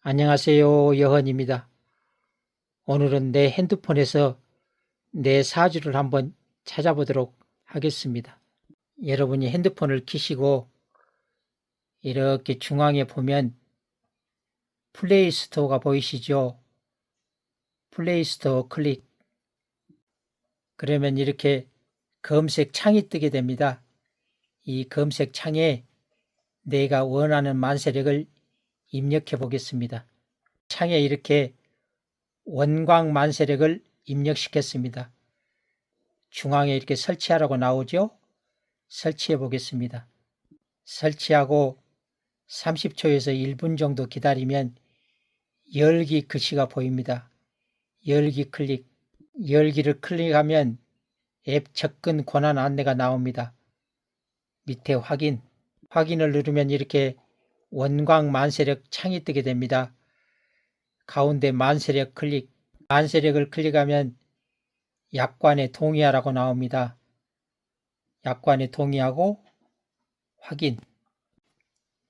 안녕하세요. 여헌입니다. 오늘은 내 핸드폰에서 내 사주를 한번 찾아보도록 하겠습니다. 여러분이 핸드폰을 켜시고 이렇게 중앙에 보면 플레이스토어가 보이시죠? 플레이스토어 클릭. 그러면 이렇게 검색 창이 뜨게 됩니다. 이 검색 창에 내가 원하는 만세력을 입력해 보겠습니다. 창에 이렇게 원광 만세력을 입력시켰습니다. 중앙에 이렇게 설치하라고 나오죠? 설치해 보겠습니다. 설치하고 30초에서 1분 정도 기다리면 열기 글씨가 보입니다. 열기 클릭. 열기를 클릭하면 앱 접근 권한 안내가 나옵니다. 밑에 확인. 확인을 누르면 이렇게 원광 만세력 창이 뜨게 됩니다. 가운데 만세력 클릭. 만세력을 클릭하면 약관에 동의하라고 나옵니다. 약관에 동의하고 확인.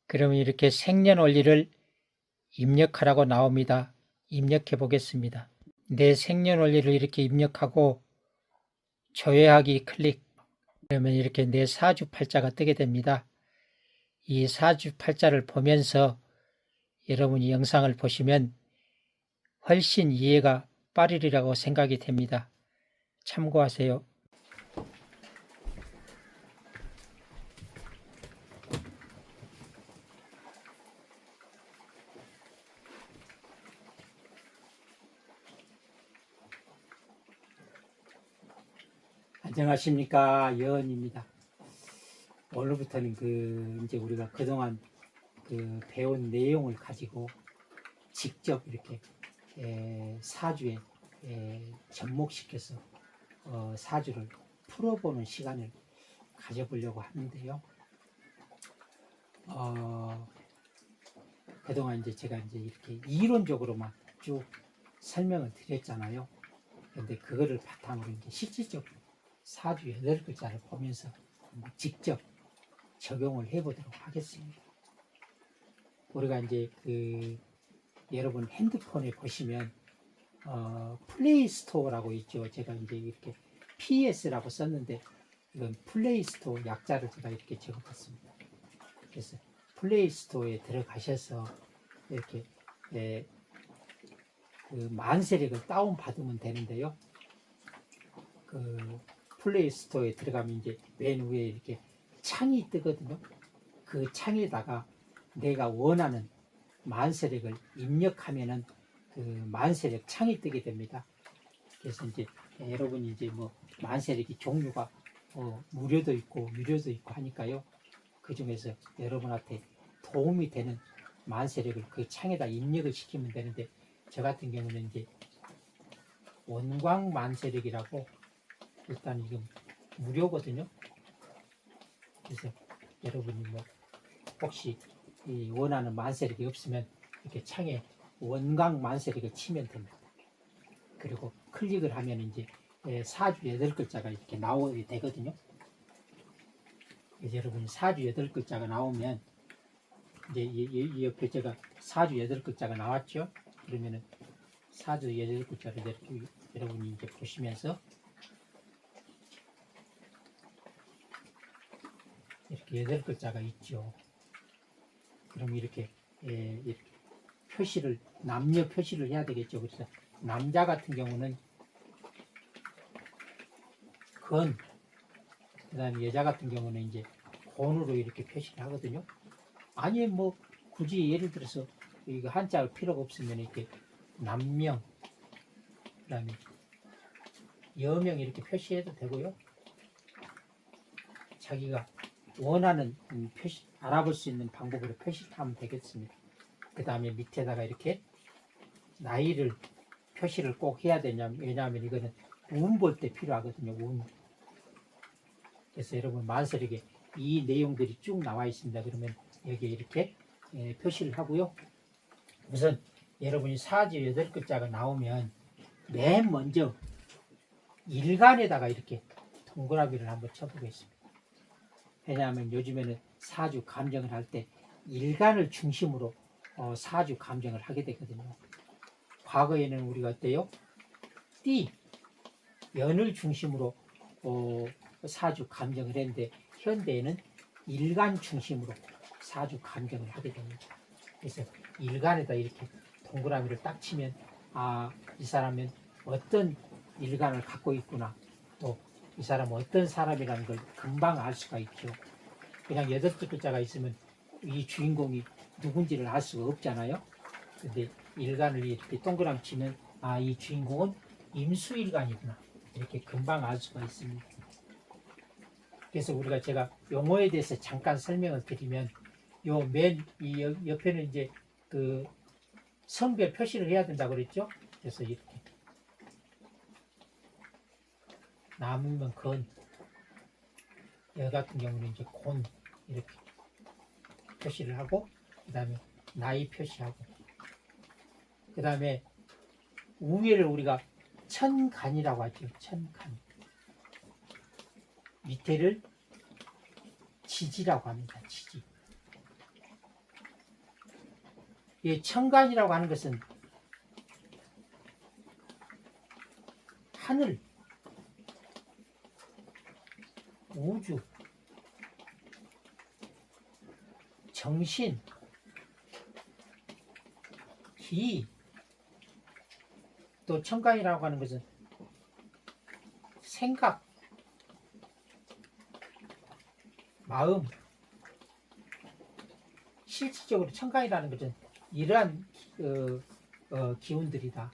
그러면 이렇게 생년월일을 입력하라고 나옵니다. 입력해 보겠습니다. 내 생년월일을 이렇게 입력하고 조회하기 클릭. 그러면 이렇게 내 사주팔자가 뜨게 됩니다. 이 사주팔자를 보면서 여러분이 영상을 보시면 훨씬 이해가 빠르리라고 생각이 됩니다. 참고하세요. 안녕하십니까. 여헌입니다. 오늘부터는 이제 우리가 그동안 배운 내용을 가지고 직접 이렇게 사주에 접목시켜서 사주를 풀어보는 시간을 가져보려고 하는데요. 그동안 이제 제가 이제 이렇게 이론적으로만 쭉 설명을 드렸잖아요. 그런데 그거를 바탕으로 이제 실질적으로 사주 8글자를 보면서 직접 적용을 해보도록 하겠습니다. 우리가 이제 여러분 핸드폰에 보시면 플레이스토어라고 있죠. 제가 이제 이렇게 PS라고 썼는데 이건 플레이스토어 약자를 제가 이렇게 적어봤습니다. 그래서 플레이스토어에 들어가셔서 이렇게 만세력을 다운 받으면 되는데요. 플레이스토어에 들어가면 이제 맨 위에 이렇게 창이 뜨거든요. 그 창에다가 내가 원하는 만세력을 입력하면은 만세력 창이 뜨게 됩니다. 그래서 이제 여러분이 이제 만세력이 종류가 무료도 있고 유료도 있고 하니까요. 그 중에서 여러분한테 도움이 되는 만세력을 그 창에다 입력을 시키면 되는데, 저 같은 경우는 이제 원광 만세력이라고, 일단 이건 무료거든요. 그래서 여러분이 혹시 원하는 만세력이 없으면 이렇게 창에 원광 만세력을 치면 됩니다. 그리고 클릭을 하면 이제 사주 8글자가 이렇게 나오게 되거든요. 그래서 여러분이 사주 8글자가 나오면 이제 이 옆에 제가 사주 8글자가 나왔죠. 그러면은 사주 8글자를 여러분이 이제 보시면서 이렇게 8글자가 있죠. 그럼 이렇게 표시를, 남녀 표시를 해야 되겠죠. 그래서 남자 같은 경우는 건, 그 다음에 여자 같은 경우는 이제 곤으로 이렇게 표시를 하거든요. 아니 굳이 예를 들어서 이거 한자가 필요가 없으면 이렇게 남명, 그 다음에 여명 이렇게 표시해도 되고요. 자기가 원하는 표시, 알아볼 수 있는 방법으로 표시를 하면 되겠습니다. 그 다음에 밑에다가 이렇게 나이를 표시를 꼭 해야 되냐면, 왜냐하면 이거는 운 볼 때 필요하거든요. 운. 그래서 여러분 만설에게 이 내용들이 쭉 나와 있습니다. 그러면 여기에 이렇게 표시를 하고요. 우선 여러분이 사지 8글자가 나오면 맨 먼저 일간에다가 이렇게 동그라미를 한번 쳐보겠습니다. 왜냐하면 요즘에는 사주 감정을 할 때 일간을 중심으로 사주 감정을 하게 되거든요. 과거에는 우리가 어때요? 띠, 연을 중심으로 사주 감정을 했는데 현대에는 일간 중심으로 사주 감정을 하게 됩니다. 그래서 일간에다 이렇게 동그라미를 딱 치면 이 사람은 어떤 일간을 갖고 있구나, 또 이 사람은 어떤 사람이라는 걸 금방 알 수가 있죠. 그냥 8글자가 있으면 이 주인공이 누군지를 알 수가 없잖아요. 근데 일간을 이렇게 동그라미 치면 이 주인공은 임수일간이구나, 이렇게 금방 알 수가 있습니다. 그래서 제가 용어에 대해서 잠깐 설명을 드리면, 요 맨 이 옆에는 이제 그 성별 표시를 해야 된다고 그랬죠. 그래서 이렇게 남으면 건, 여 같은 경우는 이제 곤, 이렇게 표시를 하고, 그 다음에 나이 표시하고, 그 다음에 우위를 우리가 천간이라고 하죠. 천간. 밑에를 지지라고 합니다. 지지. 이 천간이라고 하는 것은 하늘, 우주, 정신, 기, 또 천간이라고 하는 것은 생각, 마음. 실질적으로 천간이라는 것은 이러한 기운들이다.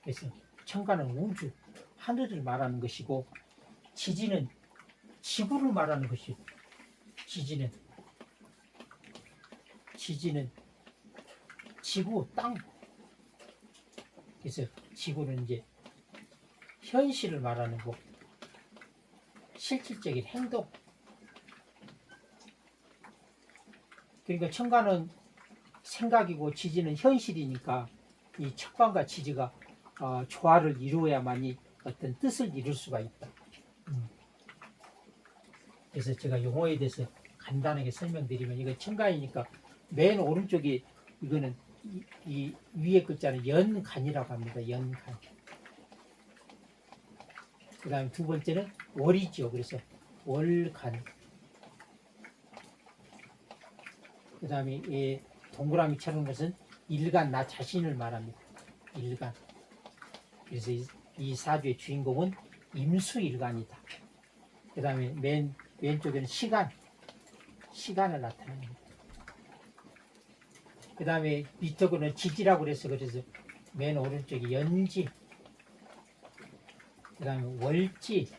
그래서 천간은 우주, 하늘을 말하는 것이고, 지지는 지구를 말하는 것이고, 지지는 지구, 땅. 그래서 지구는 이제 현실을 말하는 거, 실질적인 행동. 그러니까 천간은 생각이고 지지는 현실이니까 이 천간과 지지가 조화를 이루어야만이 어떤 뜻을 이룰 수가 있다. 그래서 제가 용어에 대해서 간단하게 설명드리면, 이거 천간이니까 맨 오른쪽이 이거는 이 위에 글자는 연간이라고 합니다. 연간. 그 다음에 두 번째는 월이죠. 그래서 월간. 그 다음에 이 동그라미처럼 것은 일간, 나 자신을 말합니다. 일간. 그래서 이 사주의 주인공은 임수일간이다. 그 다음에 맨 왼쪽에는 시간을 나타냅니다. 그 다음에 밑쪽으로는 지지라고 그래서 맨 오른쪽이 연지, 그 다음에 월지,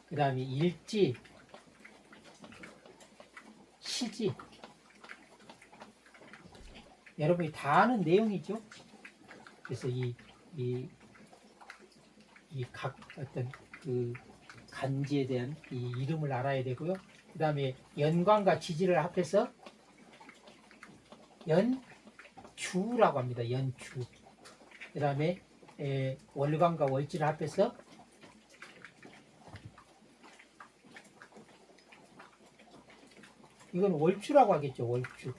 그 다음에 일지, 시지. 여러분이 다 아는 내용이죠. 그래서 이 각 어떤 그 간지에 대한 이 이름을 알아야 되고요. 그 다음에 연관과 지지를 합해서 연주라고 합니다. 연주. 그 다음에 월간과 월지를 합해서 이건 월주라고 하겠죠. 월주.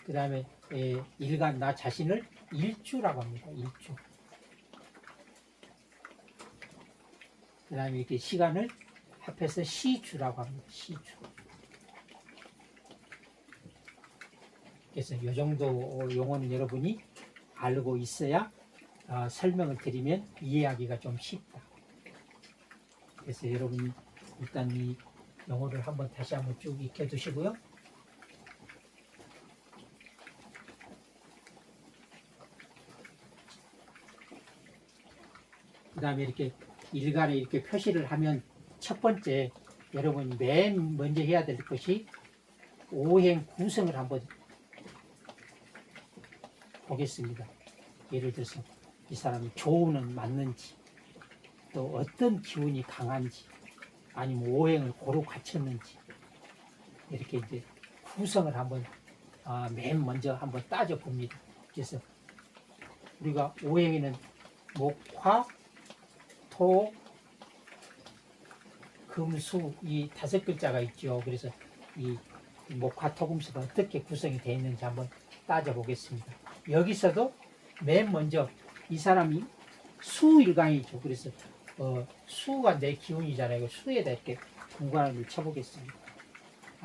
그 다음에 일간, 나 자신을 일주라고 합니다. 일주. 그 다음에 이렇게 시간을 합해서 시주라고 합니다. 시주. 그래서 이 정도 용어는 여러분이 알고 있어야 설명을 드리면 이해하기가 좀 쉽다. 그래서 여러분이 일단 이 용어를 다시 한번 쭉 익혀두시고요. 그 다음에 이렇게 일간에 이렇게 표시를 하면 첫 번째 여러분이 맨 먼저 해야 될 것이 오행 구성을 한번 보겠습니다. 예를 들어서 이 사람이 조운은 맞는지, 또 어떤 기운이 강한지, 아니면 오행을 고루 갖췄는지, 이렇게 이제 구성을 한번 맨 먼저 한번 따져 봅니다. 그래서 우리가 오행에는 목화, 토, 금수 이 5글자가 있죠. 그래서 이 목화, 토, 금수가 어떻게 구성이 되어 있는지 한번 따져 보겠습니다. 여기서도 맨 먼저 이 사람이 수일간이죠. 그래서 수가 내 기운이잖아요. 수에다 이렇게 분간을 쳐보겠습니다.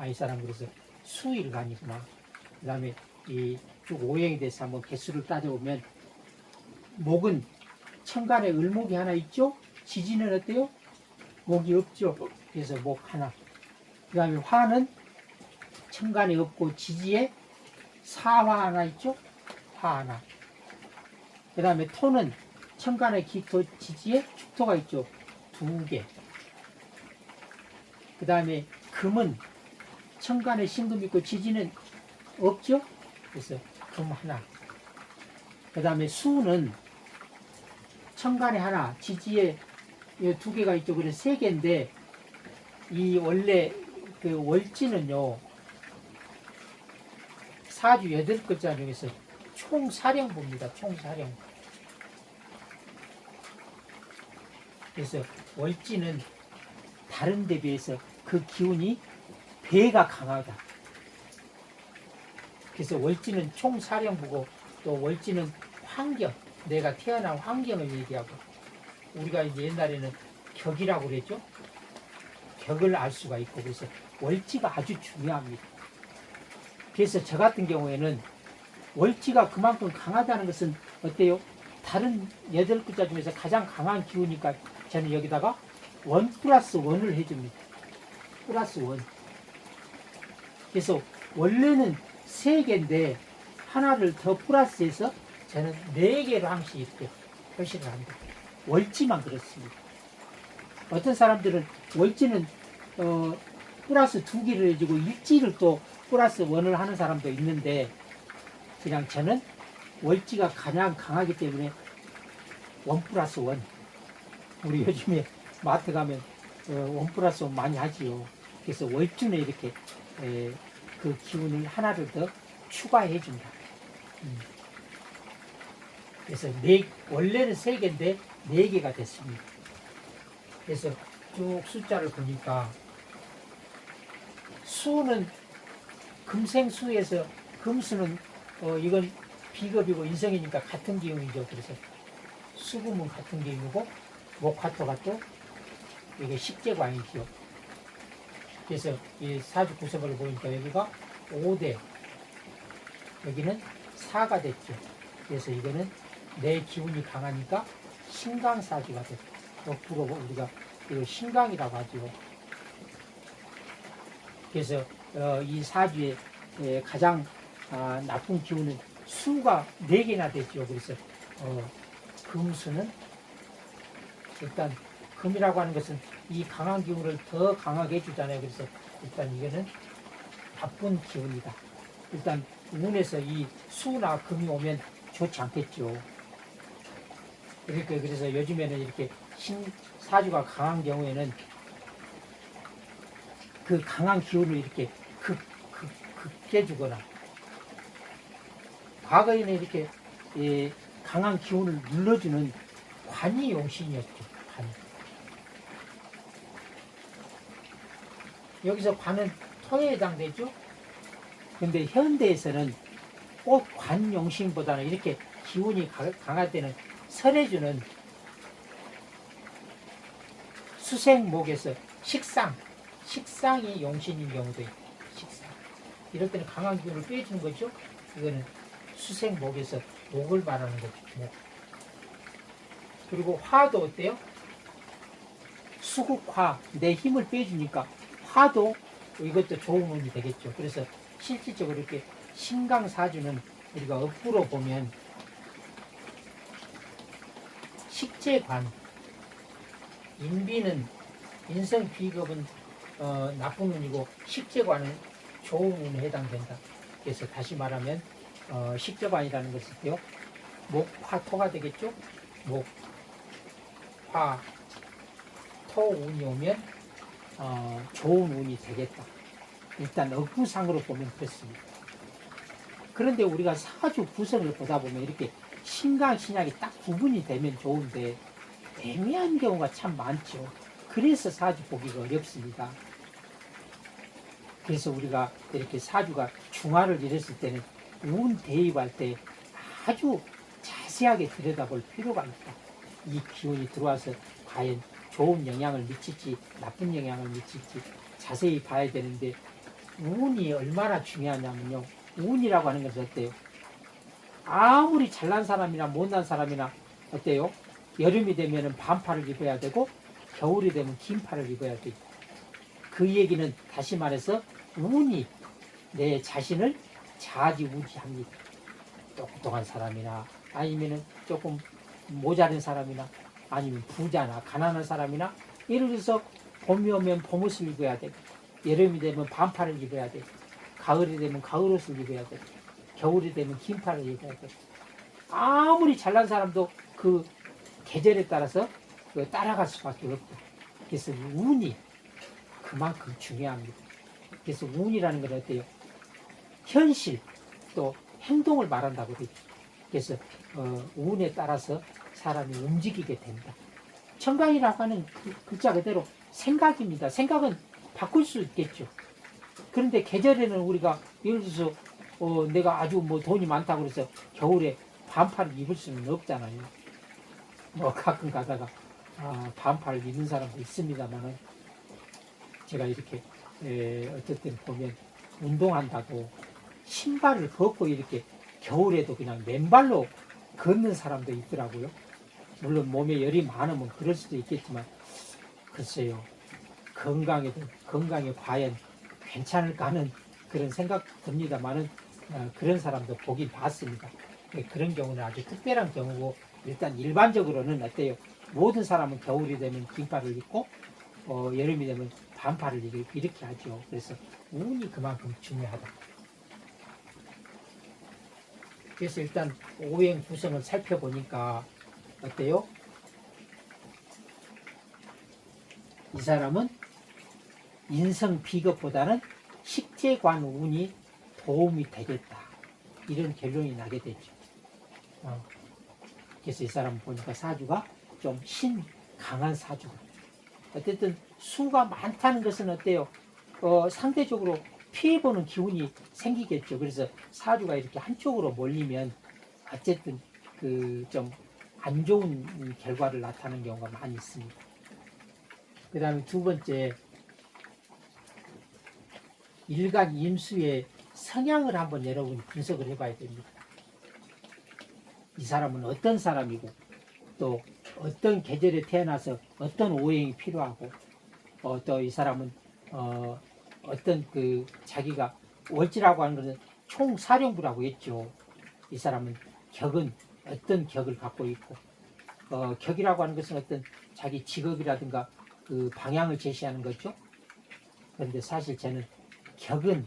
이 사람 그래서 수일간이구나. 그 다음에 이 쭉 오행에 대해서 한번 개수를 따져보면 목은 천간에 을목이 하나 있죠. 지지는 어때요? 목이 없죠. 그래서 목 하나. 그 다음에 화는 천간에 없고 지지에 사화 하나 있죠. 화 하나. 그 다음에 토는 천간에 기토 지지에 축토가 있죠. 2개. 그 다음에 금은 천간에 신금 있고 지지는 없죠. 그래서 금 하나. 그 다음에 수는 천간에 하나, 지지에 2개가 있죠. 그래서 3개인데 이 원래 그 월지는요 사주 8글자 중에서 총사령부입니다. 총사령부. 그래서 월지는 다른 데 비해서 그 기운이 배가 강하다. 그래서 월지는 총사령부고, 또 월지는 환경, 내가 태어난 환경을 얘기하고, 우리가 이제 옛날에는 격이라고 그랬죠. 격을 알 수가 있고, 그래서 월지가 아주 중요합니다. 그래서 저 같은 경우에는 월지가 그만큼 강하다는 것은 어때요? 다른 8글자 중에서 가장 강한 기운이니까 저는 여기다가 1 플러스 1을 해줍니다. 플러스 1. 그래서 원래는 3개인데 하나를 더 플러스해서 저는 4개로 항상 이렇게 표시를 합니다. 월지만 그렇습니다. 어떤 사람들은 월지는 플러스 2개를 해주고 일지를 또 플러스 1을 하는 사람도 있는데, 그냥 저는 월지가 가장 강하기 때문에 1 플러스 1. 우리 요즘에 마트 가면 1 플러스 1 많이 하지요. 그래서 월준에 이렇게 그 기운을 하나를 더 추가해 준다. 그래서 원래는 3개인데 4개가 됐습니다. 그래서 쭉 숫자를 보니까 수는 금생수에서, 금수는 이건 비급이고 인성이니까 같은 기운이죠. 그래서 수금은 같은 기운이고, 목화토가 또 이게 식재관이죠. 그래서 이 사주 구성을 보니까 여기가 5대, 여기는 4가 됐죠. 그래서 이거는 내 기운이 강하니까 신강사주가 됐다. 옆으로 우리가 이걸 신강이라고 하죠. 그래서 이 사주의 가장 나쁜 기운은 수가 4개나 됐죠. 그래서 금수는 일단 금이라고 하는 것은 이 강한 기운을 더 강하게 해주잖아요. 그래서 일단 이거는 나쁜 기운이다. 일단 운에서 이 수나 금이 오면 좋지 않겠죠. 그래서 요즘에는 이렇게 사주가 강한 경우에는 그 강한 기운을 이렇게 깨주거나, 과거에는 이렇게 강한 기운을 눌러주는 관이 용신이었죠. 관. 여기서 관은 토에 해당되죠. 근데 현대에서는 꼭 관용신보다는 이렇게 기운이 강할 때는 설해주는 수생목에서 식상이 용신인 경우도 있고, 식상. 이럴 때는 강한 기운을 빼주는 거죠. 이거는 수생목에서 목을 말하는 거죠. 목. 그리고 화도 어때요? 수국화, 내 힘을 빼주니까 화도 이것도 좋은 운이 되겠죠. 그래서 실질적으로 이렇게 신강사주는 우리가 업부로 보면 식재관, 인비는 인성 비겁은 나쁜 운이고 식재관은 좋은 운에 해당된다. 그래서 다시 말하면 식재관이라는 것은요 목, 화, 토가 되겠죠. 목, 화, 토 운이 오면 좋은 운이 되겠다. 일단 억구상으로 보면 그렇습니다. 그런데 우리가 사주 구성을 보다 보면 이렇게 신강, 신약이 딱 구분이 되면 좋은데 애매한 경우가 참 많죠. 그래서 사주 보기가 어렵습니다. 그래서 우리가 이렇게 사주가 중화를 이뤘을 때는 운 대입할 때 아주 자세하게 들여다볼 필요가 있다. 이 기운이 들어와서 과연 좋은 영향을 미칠지 나쁜 영향을 미칠지 자세히 봐야 되는데 운이 얼마나 중요하냐면요. 운이라고 하는 것은 어때요? 아무리 잘난 사람이나 못난 사람이나 어때요? 여름이 되면 반팔을 입어야 되고 겨울이 되면 긴팔을 입어야 되고 그 얘기는 다시 말해서 운이 내 자신을 좌지우지합니다. 똑똑한 사람이나 아니면 조금 모자른 사람이나 아니면 부자나 가난한 사람이나 예를 들어서 봄이 오면 봄옷을 입어야 되고 여름이 되면 반팔을 입어야 되고 가을이 되면 가을옷을 입어야 되고 겨울이 되면 긴팔을 입어야 되고 아무리 잘난 사람도 그 계절에 따라서 따라갈 수밖에 없다. 그래서 운이 그만큼 중요합니다. 그래서 운이라는 건 어때요? 현실 또 행동을 말한다고 그러죠. 그래서 운에 따라서 사람이 움직이게 된다. 청강이라고 하는 글자 그대로 생각입니다. 생각은 바꿀 수 있겠죠. 그런데 계절에는 우리가 예를 들어서 내가 아주 뭐 돈이 많다고 그래서 겨울에 반팔을 입을 수는 없잖아요. 뭐 가끔 가다가 반팔을 입는 사람도 있습니다만은 제가 이렇게 어쨌든 보면 운동한다고 신발을 벗고 이렇게 겨울에도 그냥 맨발로 걷는 사람도 있더라고요. 물론 몸에 열이 많으면 그럴 수도 있겠지만 글쎄요. 건강에 과연 괜찮을까 하는 그런 생각 듭니다만은 그런 사람도 보긴 봤습니다. 그런 경우는 아주 특별한 경우고 일단 일반적으로는 어때요? 모든 사람은 겨울이 되면 긴팔을 입고 여름이 되면 반팔을 이렇게 하죠. 그래서 운이 그만큼 중요하다. 그래서 일단 오행 구성을 살펴보니까 어때요? 이 사람은 인성 비겁보다는 식재관 운이 도움이 되겠다. 이런 결론이 나게 되죠. 그래서 이 사람 보니까 사주가 좀 강한 사주가. 어쨌든 수가 많다는 것은 어때요? 상대적으로 피해보는 기운이 생기겠죠. 그래서 사주가 이렇게 한쪽으로 몰리면 어쨌든 그 좀 안 좋은 결과를 나타내는 경우가 많이 있습니다. 그 다음에 두 번째, 일간 임수의 성향을 한번 여러분이 분석을 해봐야 됩니다. 이 사람은 어떤 사람이고 또 어떤 계절에 태어나서 어떤 오행이 필요하고 또 이 사람은 어떤 그 자기가 월지라고 하는 것은 총사령부라고 했죠. 이 사람은 격은 어떤 격을 갖고 있고 격이라고 하는 것은 어떤 자기 직업이라든가 그 방향을 제시하는 거죠. 그런데 사실 저는 격은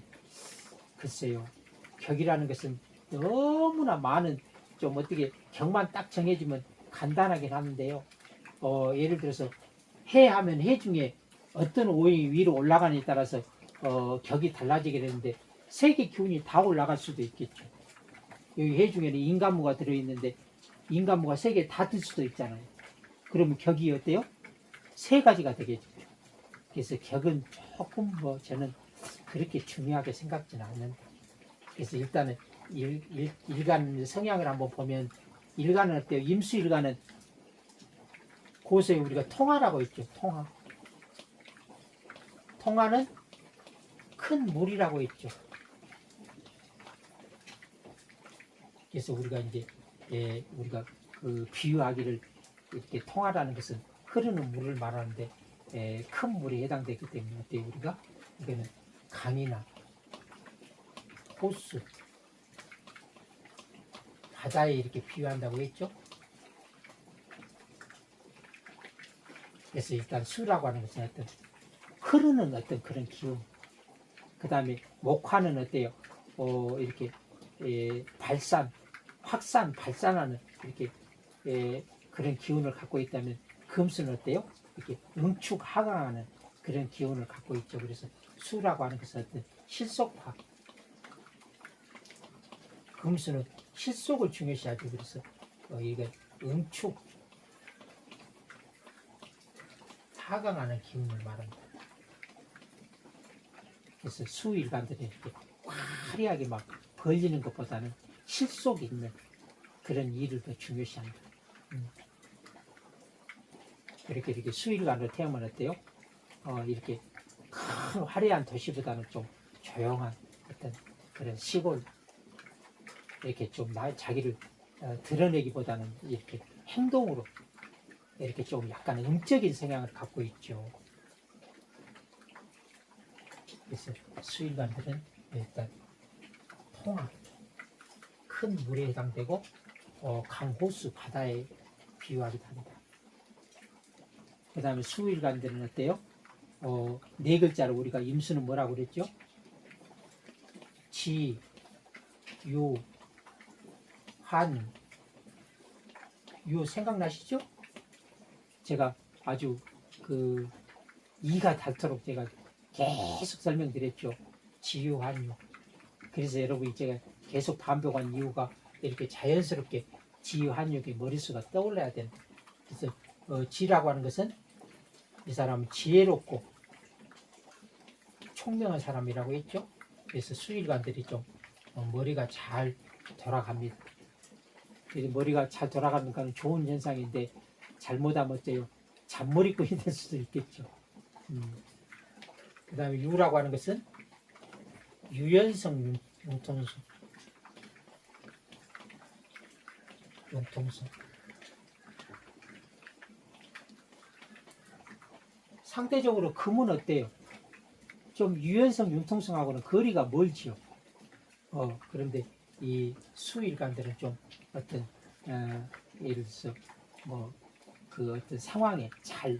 글쎄요. 격이라는 것은 너무나 많은 좀 어떻게 격만 딱 정해지면 간단하긴 하는데요. 예를 들어서 해 하면 해 중에 어떤 오행이 위로 올라가느냐에 따라서 격이 달라지게 되는데 세계 기운이 다 올라갈 수도 있겠죠. 여기 해 중에는 인간무가 들어있는데 인간무가 세 개 다 들 수도 있잖아요. 그러면 격이 어때요? 세 가지가 되겠죠. 그래서 격은 조금 저는 그렇게 중요하게 생각지는 않는다. 그래서 일단은 일간 성향을 한번 보면 일간은 어때요? 임수일간은 고서에 우리가 통화라고 있죠. 통화는 큰 물이라고 했죠. 그래서 우리가 이제 우리가 그 비유하기를 이렇게 통화라는 것은 흐르는 물을 말하는데 큰 물에 해당되기 때문에 어때요? 우리가 이거는 강이나 호수, 바다에 이렇게 비유한다고 했죠. 그래서 일단 수라고 하는 것은 어떤 흐르는 어떤 그런 기운. 그 다음에 목화는 어때요? 이렇게 발산, 확산, 발산하는 이렇게 그런 기운을 갖고 있다면 금수는 어때요? 이렇게 응축, 하강하는 그런 기운을 갖고 있죠. 그래서 수라고 하는 것은 어떤 실속화. 금수는 실속을 중요시하죠. 그래서 이게 응축, 하강하는 기운을 말합니다. 그래서 수일관들이 이렇게 화려하게 막 벌리는 것보다는 실속 있는 그런 일을 더 중요시합니다. 이렇게 수일관으로 태우면 어때요? 이렇게 큰 화려한 도시보다는 좀 조용한 어떤 그런 시골, 이렇게 좀 자기를 드러내기보다는 이렇게 행동으로 이렇게 좀 약간 음적인 성향을 갖고 있죠. 그래서 수일관들은 일단 통합, 큰 물에 해당되고 강호수 바다에 비유하기도 합니다. 그 다음에 수일관들은 어때요? 네 글자로 우리가 임수는 뭐라고 그랬죠? 지, 유, 한, 유 생각나시죠? 제가 아주 이가 닳도록 제가 계속 설명드렸죠. 지유한유. 그래서 여러분이 제가 계속 반복한 이유가 이렇게 자연스럽게 지유한유의 머릿수가 떠올라야 된다. 그래서 지라고 하는 것은 이 사람은 지혜롭고 총명한 사람이라고 했죠. 그래서 수일관들이 좀 머리가 잘 돌아갑니다. 그래서 머리가 잘 돌아가는 건 좋은 현상인데 잘못하면 어때요? 잔머리꾼이 될 수도 있겠죠. 그 다음에 유라고 하는 것은 유연성 융통성. 상대적으로 금은 어때요? 좀 유연성 융통성하고는 거리가 멀지요. 그런데 이 수일관들은 좀 어떤 예를 들어서 어떤 상황에 잘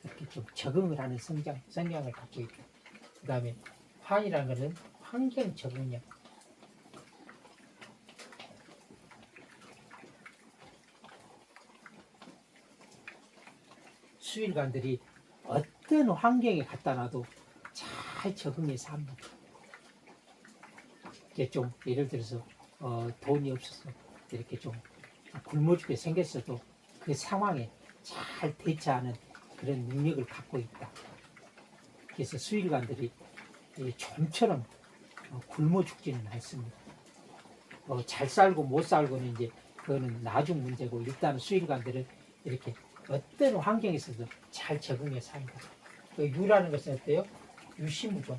이렇게 좀 적응을 하는 성향을 갖고 있다. 그 다음에 환이라는 것은 환경 적응력. 수일관들이 어떤 환경에 갖다 놔도 잘 적응해서 합니다. 이게 좀 예를 들어서 돈이 없어서 이렇게 좀 굶어 죽게 생겼어도 그 상황에 잘 대처하는 그런 능력을 갖고 있다. 그래서 수일관들이 좀처럼 굶어 죽지는 않습니다. 잘 살고 못 살고는 이제 그거는 나중 문제고 일단 수일관들은 이렇게 어떤 환경에서도 잘 적응해서 합니다. 유라는 것은 어때요? 유시무종.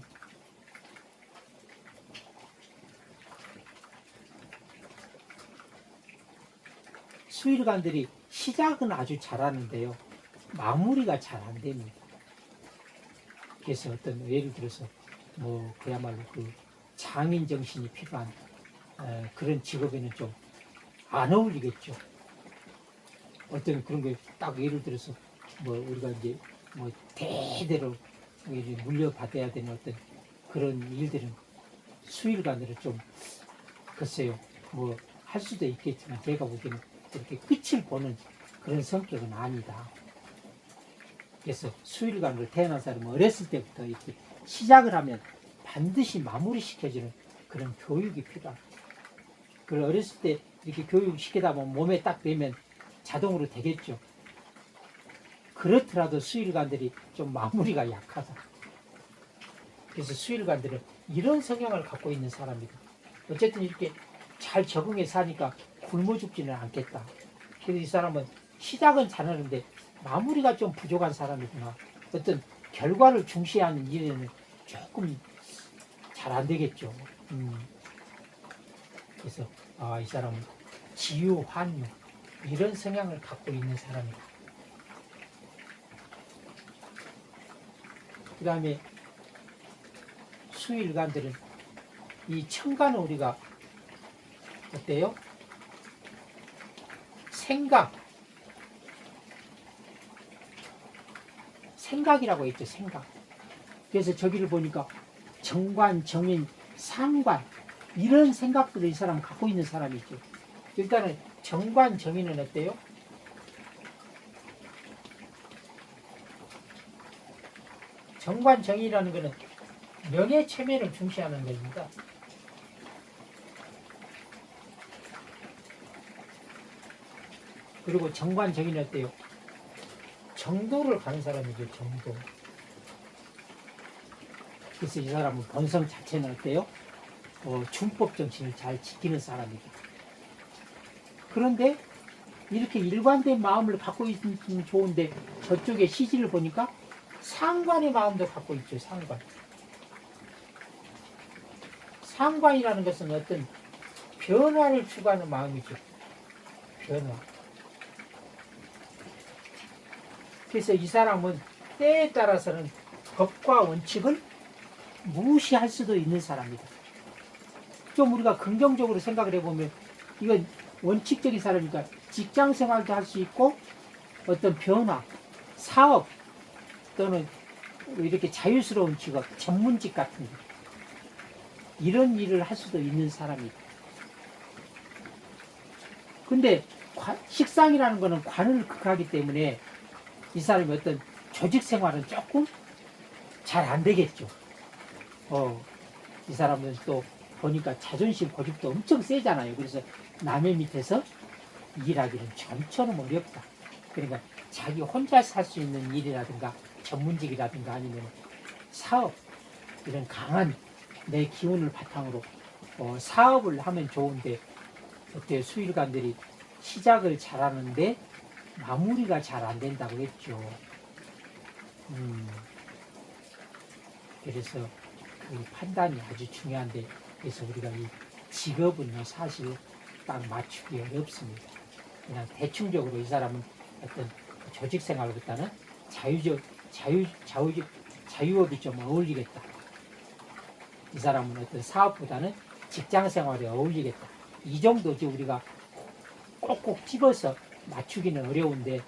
수일관들이 시작은 아주 잘하는데요. 마무리가 잘 안 됩니다. 그래서 어떤 예를 들어서 그야말로 장인 정신이 필요한 그런 직업에는 좀 안 어울리겠죠. 어떤 그런 게 딱 예를 들어서 우리가 이제 대대로 물려받아야 되는 어떤 그런 일들은 수일관들은 좀 글쎄요 할 수도 있겠지만 제가 보기에는 이렇게 끝을 보는 그런 성격은 아니다. 그래서 수일관으로 태어난 사람은 어렸을 때부터 이렇게 시작을 하면 반드시 마무리 시켜주는 그런 교육이 필요합니다. 그걸 어렸을 때 이렇게 교육시키다 보면 몸에 딱 되면 자동으로 되겠죠. 그렇더라도 수일관들이 좀 마무리가 약하다. 그래서 수일관들은 이런 성향을 갖고 있는 사람이다. 어쨌든 이렇게 잘 적응해 사니까 굶어 죽지는 않겠다. 그래서 이 사람은 시작은 잘하는데 마무리가 좀 부족한 사람이구나. 어떤 결과를 중시하는 일에는 조금 잘 안 되겠죠. 그래서 이 사람은 지유환유 이런 성향을 갖고 있는 사람이다. 그 다음에 수일관들은 이 청간은 우리가 어때요? 생각, 생각이라고 했죠. 생각. 그래서 저기를 보니까 정관, 정인, 상관 이런 생각들을 이 사람 갖고 있는 사람이죠. 일단은 정관, 정인은 어때요? 정관, 정인이라는 것은 명예, 체면을 중시하는 것입니다. 그리고 정관, 정인은 어때요? 정도를 가는 사람이죠. 정도. 그래서 이 사람은 본성 자체는 어때요? 준법 정신을 잘 지키는 사람이죠. 그런데 이렇게 일관된 마음을 갖고 있으면 좋은데 저쪽에 시지를 보니까 상관의 마음도 갖고 있죠. 상관. 상관이라는 것은 어떤 변화를 추구하는 마음이죠. 변화. 그래서 이 사람은 때에 따라서는 법과 원칙을 무시할 수도 있는 사람이다. 좀 우리가 긍정적으로 생각을 해보면 이건 원칙적인 사람이니까 직장 생활도 할 수 있고 어떤 변화, 사업 또는 이렇게 자유스러운 직업, 전문직 같은 거 이런 일을 할 수도 있는 사람이다. 근데 식상이라는 거는 관을 극하기 때문에 이 사람이 어떤 조직 생활은 조금 잘 안 되겠죠. 이 사람은 또 보니까 자존심 고집도 엄청 세잖아요. 그래서 남의 밑에서 일하기는 좀처럼 어렵다. 그러니까 자기 혼자 살 수 있는 일이라든가 전문직이라든가 아니면 사업 이런 강한 내 기운을 바탕으로 사업을 하면 좋은데 어때요? 수일관들이 시작을 잘하는데 마무리가 잘 안 된다고 했죠. 그래서 그 판단이 아주 중요한데 그래서 우리가 이 직업은요 사실 딱 맞추기 어렵습니다. 그냥 대충적으로 이 사람은 어떤 조직 생활보다는 자유업이 좀 어울리겠다. 이 사람은 어떤 사업보다는 직장 생활에 어울리겠다. 이 정도지 우리가 꼭꼭 집어서 맞추기는 어려운데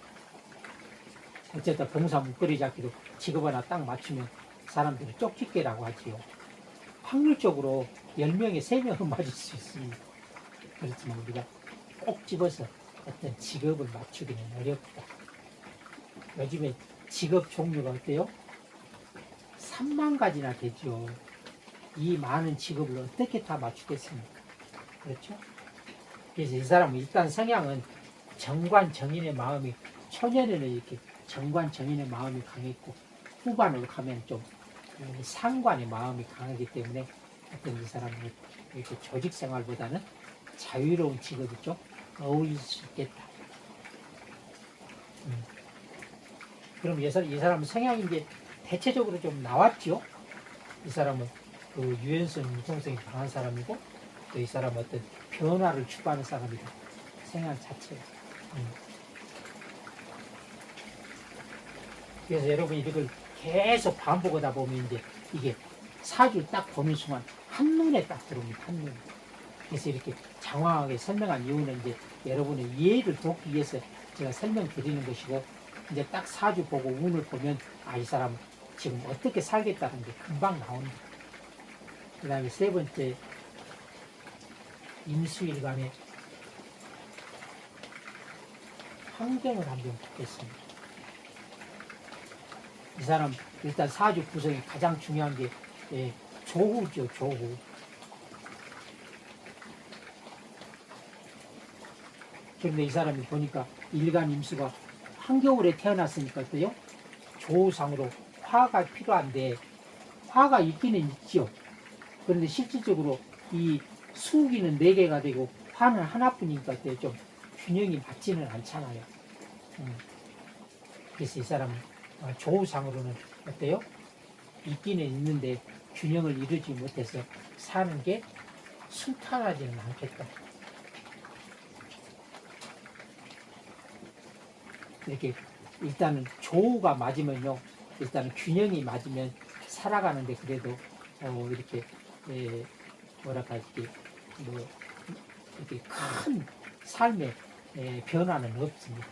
어쨌든 봉사 묶거리 잡기도 직업 하나 딱 맞추면 사람들이 쪽집게라고 하지요. 확률적으로 10명에 3명은 맞을 수 있습니다. 그렇지만 우리가 꼭 집어서 어떤 직업을 맞추기는 어렵다. 요즘에 직업 종류가 어때요? 3만 가지나 되죠. 이 많은 직업을 어떻게 다 맞추겠습니까? 그렇죠? 그래서 이 사람은 일단 성향은 정관 정인의 마음이 초년에는 이렇게 정관 정인의 마음이 강했고 후반으로 가면 좀 상관의 마음이 강하기 때문에 어떤 이 사람은 이렇게 조직 생활보다는 자유로운 직업이 좀 어울릴 수 있겠다. 그럼 이 사람은 성향이 이제 대체적으로 좀 나왔죠. 이 사람은 그 유연성, 유통성이 강한 사람이고 또 이 사람은 어떤 변화를 추구하는 사람이다. 성향 자체가. 그래서 여러분이 이걸 계속 반복하다 보면 이제 이게 사주를 딱 보는 순간 한눈에 딱 들어옵니다. 한눈에. 그래서 이렇게 장황하게 설명한 이유는 이제 여러분의 이해를 돕기 위해서 제가 설명드리는 것이고 이제 딱 사주 보고 운을 보면 이 사람 지금 어떻게 살겠다는 게 금방 나옵니다. 그 다음에 세 번째 임수일간의 환경을 한번 보겠습니다. 이 사람 일단 사주 구성이 가장 중요한 게 조후죠. 조후. 그런데 이 사람이 보니까 일간 임수가 한겨울에 태어났으니까 어때요? 조후상으로 화가 필요한데 화가 있기는 있죠. 그런데 실질적으로 이 수기는 4개가 되고 화는 하나뿐이니까 좀 균형이 맞지는 않잖아요. 그래서 이 사람은 조후상으로는 어때요? 있기는 있는데 균형을 이루지 못해서 사는 게 순탄하지는 않겠다. 이렇게 일단은 조후가 맞으면요, 일단은 균형이 맞으면 살아가는데 그래도 이렇게 뭐랄까 이렇게 큰 삶의 변화는 없습니다.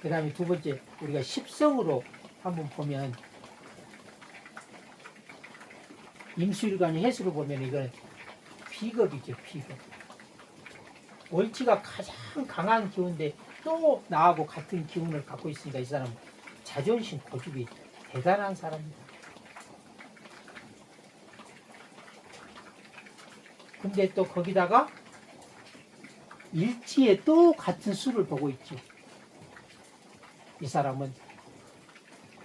그 다음에 두 번째, 우리가 십성으로 한번 보면, 임수일간의 해수로 보면 이건 비겁이죠, 비겁. 월지가 가장 강한 기운인데 또 나하고 같은 기운을 갖고 있으니까 이 사람은 자존심, 고집이 대단한 사람입니다. 근데 또 거기다가 일지에 또 같은 수를 보고 있죠. 이 사람은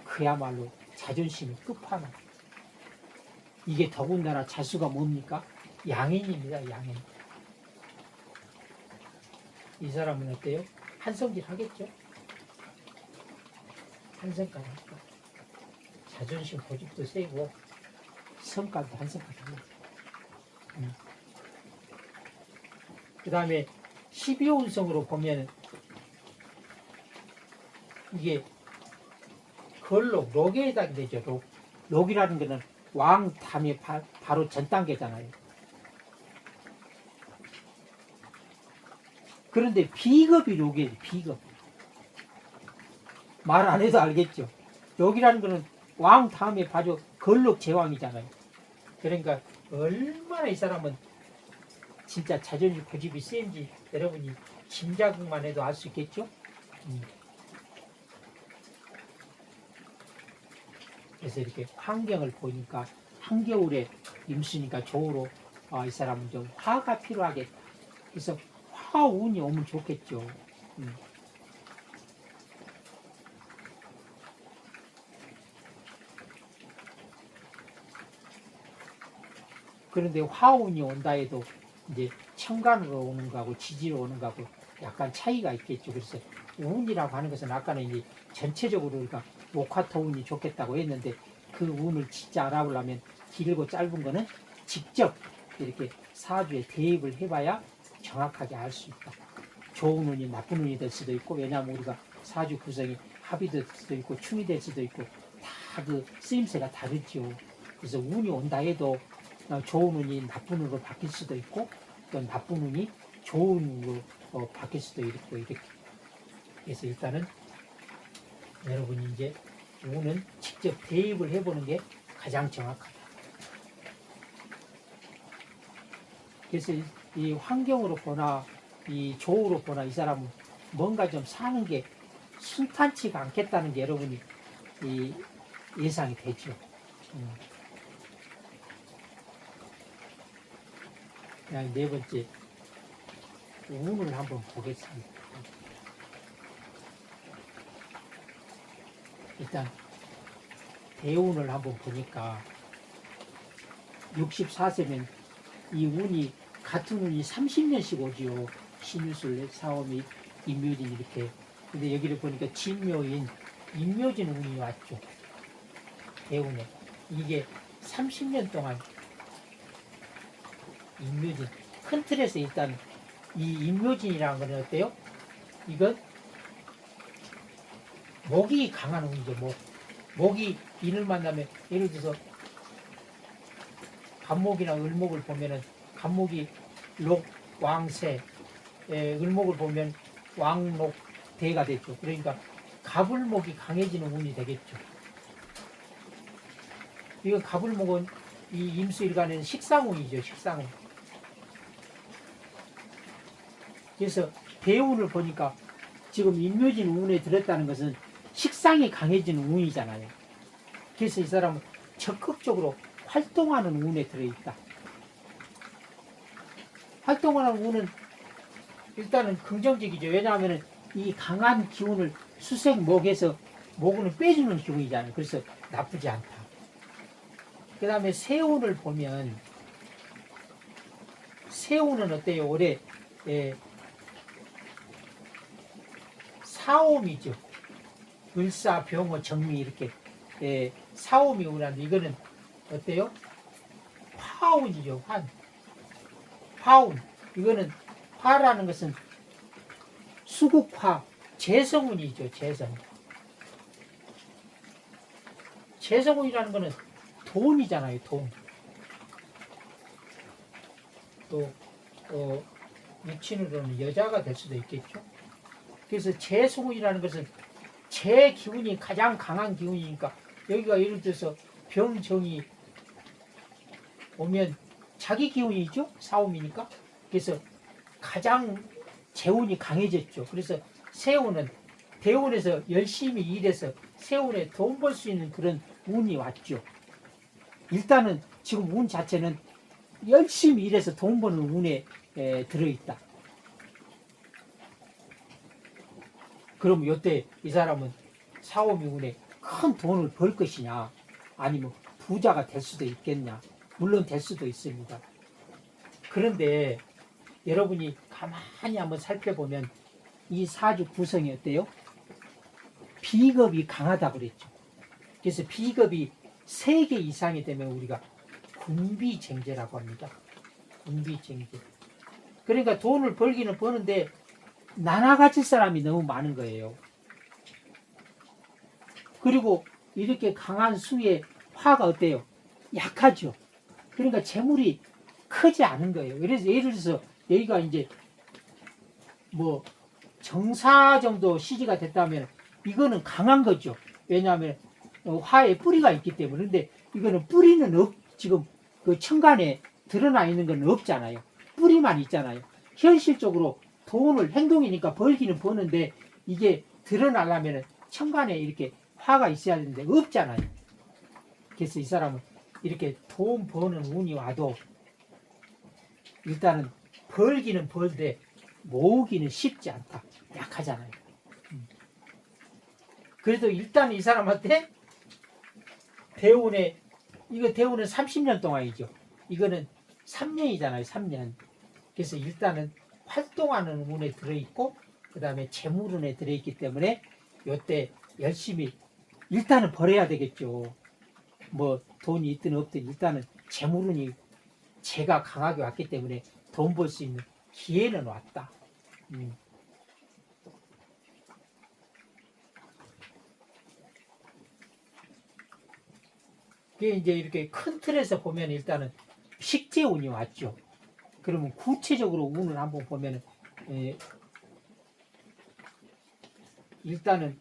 그야말로 자존심이 끝판왕. 이게 더군다나 자수가 뭡니까? 양인입니다. 양인. 이 사람은 어때요? 한성질 하겠죠? 한성까지 할까? 자존심 고집도 세고 성깔도 한성까지 합니다. 그 다음에 12운성으로 보면 이게 걸록, 록에 해당이 되죠. 록. 록이라는 것은 왕 다음에 바로 전 단계잖아요. 그런데 비겁이 록이에요. 비겁. 말 안 해도 알겠죠. 록이라는 것은 왕 다음에 바로 걸록 제왕이잖아요. 그러니까 얼마나 이 사람은 진짜 자존심 고집이 센지 여러분이 짐작만 해도 알 수 있겠죠. 그래서 이렇게 환경을 보니까 한겨울에 임수니까 조우로 이 사람은 좀 화가 필요하겠다. 그래서 화운이 오면 좋겠죠. 그런데 화운이 온다 해도 이제 천간으로 오는 거하고 지지로 오는 거하고 약간 차이가 있겠죠. 그래서 운이라고 하는 것은 아까는 이제 전체적으로 그러니까 목화토운이 좋겠다고 했는데 그 운을 진짜 알아보려면 길고 짧은 거는 직접 이렇게 사주에 대입을 해봐야 정확하게 알 수 있다. 좋은 운이 나쁜 운이 될 수도 있고, 왜냐하면 우리가 사주 구성이 합이 될 수도 있고 충이 될 수도 있고 다 그 쓰임새가 다르죠. 그래서 운이 온다 해도 좋은 운이 나쁜 운으로 바뀔 수도 있고 또 나쁜 운이 좋은 운으로 바뀔 수도 있고 이렇게. 그래서 일단은 여러분이 이제 운은 직접 대입을 해보는 게 가장 정확하다. 그래서 이 환경으로 보나 이 조우로 보나 이 사람은 뭔가 좀 사는 게 순탄치가 않겠다는 게 여러분이 이 예상이 되죠. 그냥 네 번째 운을 한번 보겠습니다. 일단 대운을 한번 보니까 64세면 이 운이 같은 운이 30년씩 오지요. 신유술, 사오미, 임묘진 이렇게. 근데 여기를 보니까 진묘인, 임묘진 운이 왔죠. 대운에. 이게 30년 동안 임묘진. 큰 틀에서 일단 이 임묘진이라는 건 어때요? 이건 목이 강한 운이죠. 목이 인을 만나면 예를 들어서 간목이나 을목을 보면은 간목이 록, 왕새, 을목을 보면 왕록, 대가 됐죠. 그러니까 갑을목이 강해지는 운이 되겠죠. 이건 갑을목은 이 임수일간에는 식상운이죠. 식상운. 그래서 대운을 보니까 지금 임묘진 운에 들었다는 것은 식상이 강해지는 운이잖아요. 그래서 이 사람은 적극적으로 활동하는 운에 들어있다. 활동하는 운은 일단은 긍정적이죠. 왜냐하면 이 강한 기운을 수색목에서 목은 빼주는 기운이잖아요. 그래서 나쁘지 않다. 그 다음에 세운을 보면 세운은 어때요? 올해 사옴이죠. 을사, 병호, 정미 이렇게 사옴이 오는데 이거는 어때요? 화운이죠. 화운. 이거는 화라는 것은 수국화, 재성운이죠. 재성운이라는 것은 돈이잖아요. 돈. 또 육친으로는 여자가 될 수도 있겠죠. 그래서 재성운이라는 것은 제 기운이 가장 강한 기운이니까 여기가 예를 들어서 병정이 오면 자기 기운이죠. 사오미니까. 그래서 가장 재운이 강해졌죠. 그래서 세운은 대운에서 열심히 일해서 세운에 돈 벌 수 있는 그런 운이 왔죠. 일단은 지금 운 자체는 열심히 일해서 돈 버는 운에 들어있다. 그럼 이때 이 사람은 사오미 운에 큰 돈을 벌 것이냐, 아니면 부자가 될 수도 있겠냐. 물론 될 수도 있습니다. 그런데 여러분이 가만히 한번 살펴보면 이 사주 구성이 어때요? 비겁이 강하다고 그랬죠. 그래서 비겁이 3개 이상이 되면 우리가 군비쟁제라고 합니다. 군비쟁제. 그러니까 돈을 벌기는 버는데 나눠 가질 사람이 너무 많은 거예요. 그리고 이렇게 강한 수의 화가 어때요? 약하죠. 그러니까 재물이 크지 않은 거예요. 그래서 예를 들어서 여기가 이제 뭐 정사 정도 시기가 됐다면 이거는 강한 거죠. 왜냐하면 화에 뿌리가 있기 때문에. 그런데 이거는 뿌리는 지금 그 천간에 드러나 있는 건 없잖아요. 뿌리만 있잖아요. 현실적으로 돈을 행동이니까 벌기는 버는데 이게 드러나려면 천간에 이렇게 화가 있어야 되는데 없잖아요. 그래서 이 사람은 이렇게 돈 버는 운이 와도 일단은 벌기는 벌되 모으기는 쉽지 않다. 약하잖아요. 그래도 일단 이 사람한테 대운에, 이거 대운은 30년 동안이죠. 이거는 3년이잖아요. 3년. 그래서 일단은 활동하는 운에 들어있고 그 다음에 재물운에 들어있기 때문에 이때 열심히 일단은 벌어야 되겠죠. 뭐 돈이 있든 없든 일단은 재물운이 제가 강하게 왔기 때문에 돈 벌 수 있는 기회는 왔다. 그게 이제 이렇게 큰 틀에서 보면 일단은 식재운이 왔죠. 그러면 구체적으로 운을 한번 보면 일단은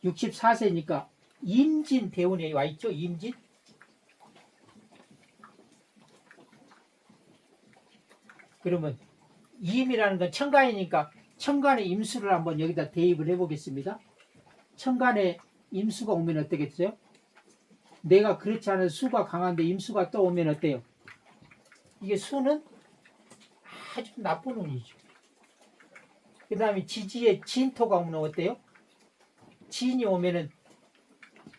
64세니까 임진 대운에 와 있죠. 임진. 그러면 임이라는 건 천간이니까 천간의 임수를 한번 여기다 대입을 해보겠습니다. 천간에 임수가 오면 어떻겠어요? 내가 그렇지 않은 수가 강한데 임수가 또 오면 어때요? 이게 수는 아주 나쁜 운이죠. 그 다음에 지지에 진토가 오면 어때요? 진이 오면은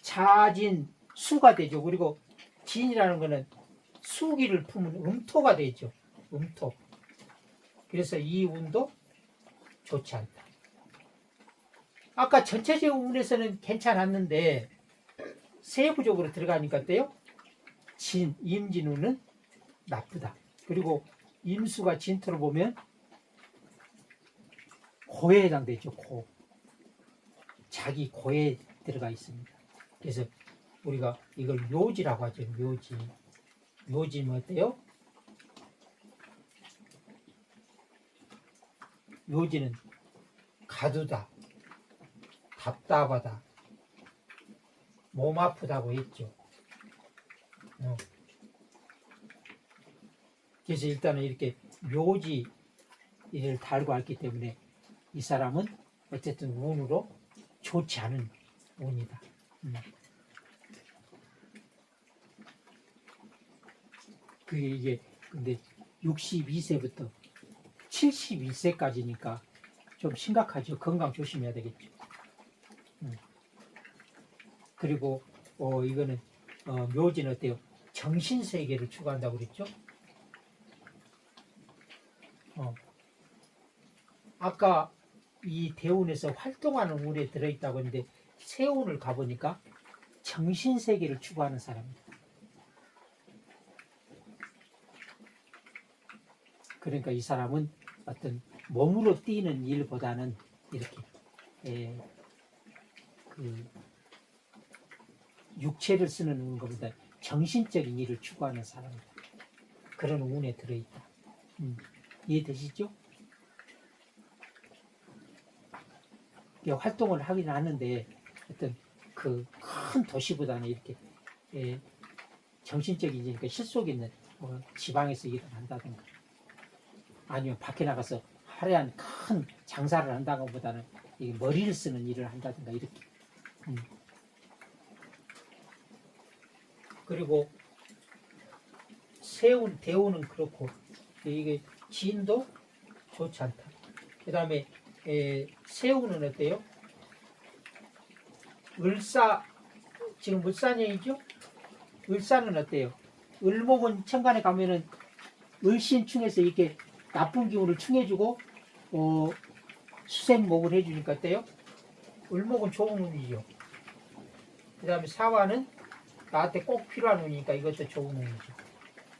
자진 수가 되죠. 그리고 진이라는 거는 수기를 품은 음토가 되죠. 음토. 그래서 이 운도 좋지 않다. 아까 전체적 운에서는 괜찮았는데 세부적으로 들어가니까 어때요? 진, 임진운은 나쁘다. 그리고 임수가 진토를 보면 고에 해당되죠. 고. 자기 고에 들어가 있습니다. 그래서 우리가 이걸 묘지라고 하죠. 묘지. 묘지는 어때요? 묘지는 가두다, 답답하다, 몸 아프다고 했죠. 그래서 일단은 이렇게 묘지 이를 달고 왔기 때문에 이 사람은 어쨌든 운으로 좋지 않은 운이다. 그게 이게 근데 62세부터 71세까지니까 좀 심각하죠. 건강 조심해야 되겠죠. 그리고 이거는 묘지는 어때요? 정신세계를 추구한다고 그랬죠. 아까 이 대운에서 활동하는 운에 들어있다고 했는데 세운을 가보니까 정신세계를 추구하는 사람입니다. 그러니까 이 사람은 어떤 몸으로 뛰는 일보다는 이렇게 그 육체를 쓰는 것보다 정신적인 일을 추구하는 사람입니다. 그런 운에 들어있다. 이해되시죠? 활동을 하긴 하는데 어떤 그 큰 도시보다는 이렇게 정신적인 그러니까 실속 있는 지방에서 일을 한다든가 아니면 밖에 나가서 화려한 큰 장사를 한다고보다는 머리를 쓰는 일을 한다든가 이렇게. 그리고 대우는 그렇고 이게 진도 좋지 않다. 그 다음에 새우는 어때요? 지금 을사년이죠? 을사는 어때요? 을목은 천간에 가면은 을신충에서 이렇게 나쁜 기운을 충해주고 수생목을 해주니까 어때요? 을목은 좋은 운이죠. 그 다음에 사화는 나한테 꼭 필요한 운이니까 이것도 좋은 운이죠.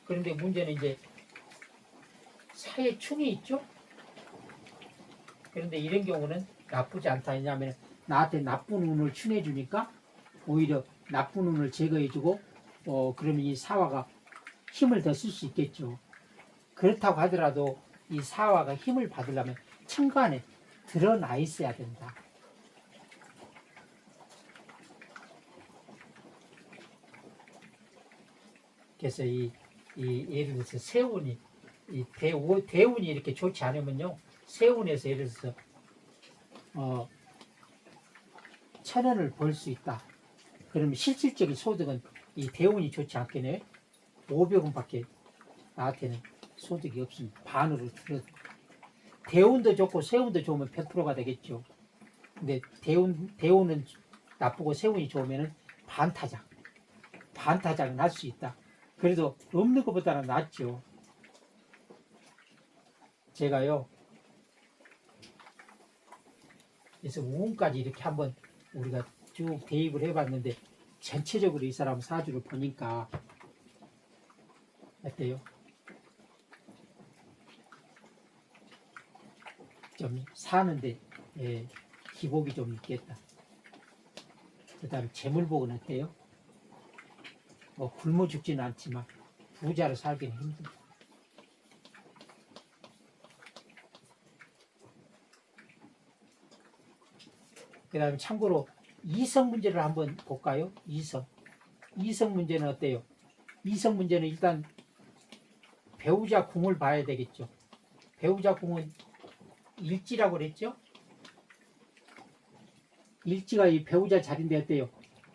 그런데 문제는 이제 사에 충이 있죠? 그런데 이런 경우는 나쁘지 않다. 왜냐하면 나한테 나쁜 운을 충해주니까 오히려 나쁜 운을 제거해주고 그러면 이 사화가 힘을 더 쓸 수 있겠죠. 그렇다고 하더라도 이 사화가 힘을 받으려면 천간에 드러나 있어야 된다. 그래서 예를 들어서 세운이 대운이 이렇게 좋지 않으면요, 세운에서 예를 들어서 1,000원을 벌 수 있다. 그러면 실질적인 소득은 이 대운이 좋지 않겠네. 500원밖에 나한테는 소득이 없습니다. 반으로 줄어들. 대운도 좋고 세운도 좋으면 100%가 되겠죠. 근데 대운은 나쁘고 세운이 좋으면 반타작은 할 수 있다. 그래도 없는 것보다는 낫죠. 제가요, 그래서 우운까지 이렇게 한번 우리가 쭉 대입을 해봤는데 전체적으로 이 사람 사주를 보니까 어때요? 좀 사는데 기복이 좀 있겠다. 그 다음에 재물복은 어때요? 뭐 굶어 죽지는 않지만 부자로 살기는 힘들다. 그 다음에 참고로 이성 문제를 한번 볼까요? 이성 문제는 어때요? 이성 문제는 일단 배우자 궁을 봐야 되겠죠. 배우자 궁은 일지라고 그랬죠? 일지가 이 배우자 자리인데 어때요?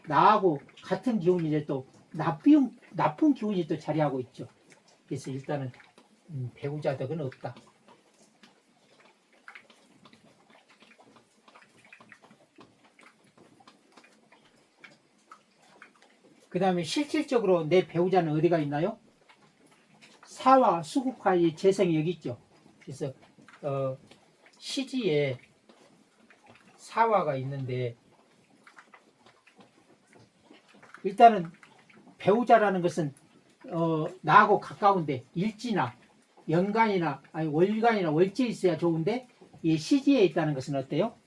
나하고 같은 기운인데 또 나쁜 기운이 또 자리하고 있죠. 그래서 일단은 배우자 덕은 없다. 그 다음에 실질적으로 내 배우자는 어디가 있나요? 사와 수국화의 재성이 여기 있죠. 그래서 시지에 사화가 있는데 일단은 배우자라는 것은 나하고 가까운데 일지나 연간이나 아니 월간이나 월지에 있어야 좋은데 이 시지에 있다는 것은 어때요?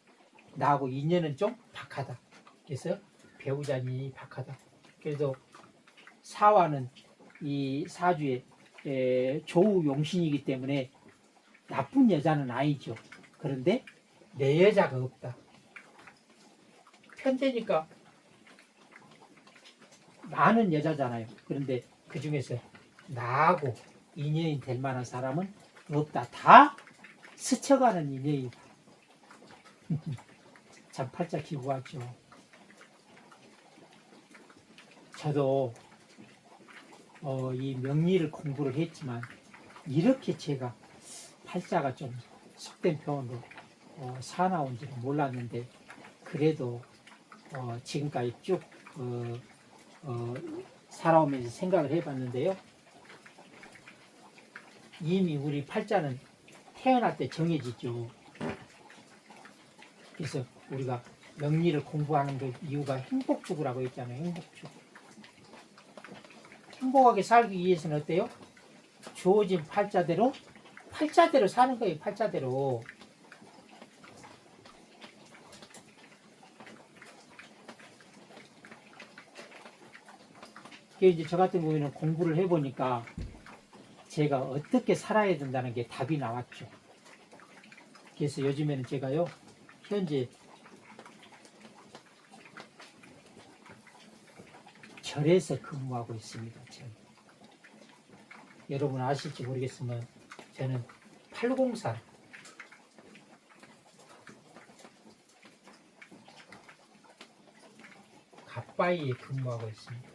나하고 인연은 좀 박하다. 그래서 배우자니 박하다. 그래도 사화는 이 사주의 조우 용신이기 때문에 나쁜 여자는 아니죠. 그런데 내 여자가 없다. 편대니까 많은 여자잖아요. 그런데 그 중에서 나하고 인연이 될 만한 사람은 없다. 다 스쳐가는 인연이다. 참 팔자 기고 같죠. 저도 이 명리를 공부를 했지만 이렇게 제가 팔자가 좀 속된 표현으로 사나운지는 몰랐는데 그래도 지금까지 쭉 살아오면서 생각을 해봤는데요. 이미 우리 팔자는 태어날 때 정해지죠. 그래서 우리가 명리를 공부하는 그 이유가 행복주구라고 했잖아요. 행복주구. 행복하게 살기 위해서는 어때요? 주어진 팔자대로 사는 거예요. 팔자대로. 이제 저 같은 경우에는 공부를 해보니까 제가 어떻게 살아야 된다는 게 답이 나왔죠. 그래서 요즘에는 제가요, 현재 절에서 근무하고 있습니다. 절. 여러분 아실지 모르겠지만 저는 804 갓바위에 근무하고 있습니다.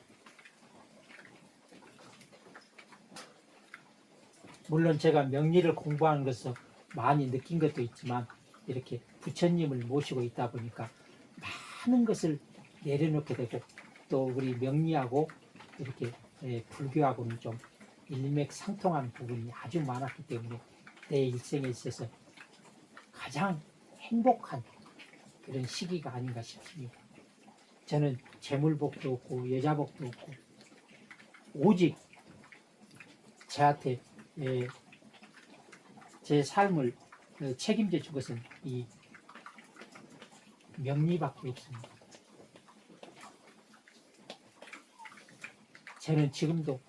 물론 제가 명리를 공부하는 것을 많이 느낀 것도 있지만 이렇게 부처님을 모시고 있다 보니까 많은 것을 내려놓게 되고 또 우리 명리하고 이렇게 불교하고는 좀 일맥상통하는 부분이 아주 많았기 때문에 내 일생에 있어서 가장 행복한 그런 시기가 아닌가 싶습니다. 저는 재물복도 없고 여자복도 없고 오직 저한테 제 삶을 책임져 준 것은 이 명리밖에 없습니다. 저는 지금도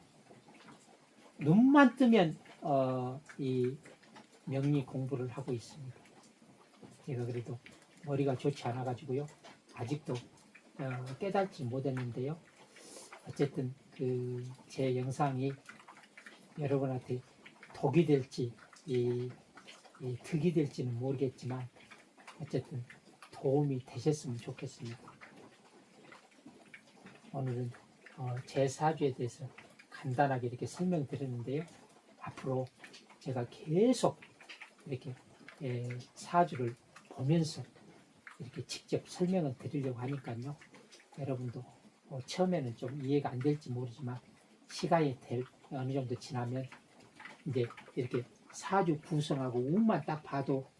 눈만 뜨면 이 명리 공부를 하고 있습니다. 제가 그래도 머리가 좋지 않아 가지고요 아직도 깨닫지 못했는데요. 어쨌든 그 제 영상이 여러분한테 독이 될지 득이 될지는 모르겠지만 어쨌든 도움이 되셨으면 좋겠습니다. 오늘은 제 사주에 대해서 간단하게 이렇게 설명드렸는데요. 앞으로 제가 계속 이렇게 사주를 보면서 이렇게 직접 설명을 드리려고 하니까요. 여러분도 처음에는 좀 이해가 안 될지 모르지만 시간이 어느 정도 지나면 이제 이렇게 사주 구성하고 운만 딱 봐도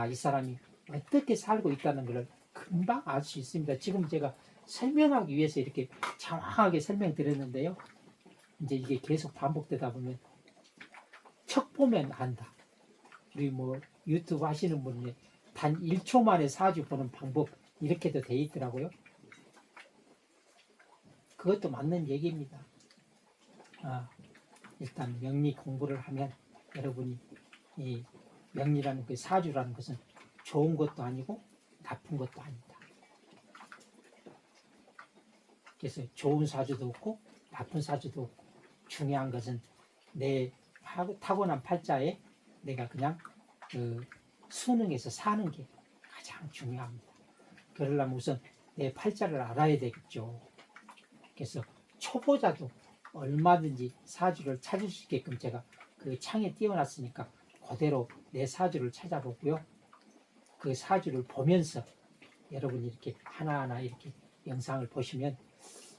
이 사람이 어떻게 살고 있다는 걸 금방 알 수 있습니다. 지금 제가 설명하기 위해서 이렇게 정확하게 설명드렸는데요. 이제 이게 계속 반복되다 보면 척 보면 안다. 우리 뭐 유튜브 하시는 분이 단 1초 만에 사주 보는 방법 이렇게도 돼 있더라고요. 그것도 맞는 얘기입니다. 일단 명리 공부를 하면 여러분이 이 명리라는 그 사주라는 것은 좋은 것도 아니고 나쁜 것도 아니다. 그래서 좋은 사주도 없고 나쁜 사주도 없고 중요한 것은 내 타고난 팔자에 내가 그냥 순응해서 사는 게 가장 중요합니다. 그러려면 우선 내 팔자를 알아야 되겠죠. 그래서 초보자도 얼마든지 사주를 찾을 수 있게끔 제가 그 창에 띄워놨으니까 그대로 내 사주를 찾아보고요. 그 사주를 보면서 여러분이 이렇게 하나하나 이렇게 영상을 보시면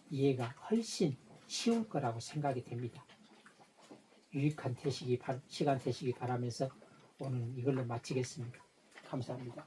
이해가 훨씬 쉬울 거라고 생각이 됩니다. 유익한 시간 되시기 바라면서 오늘 이걸로 마치겠습니다. 감사합니다.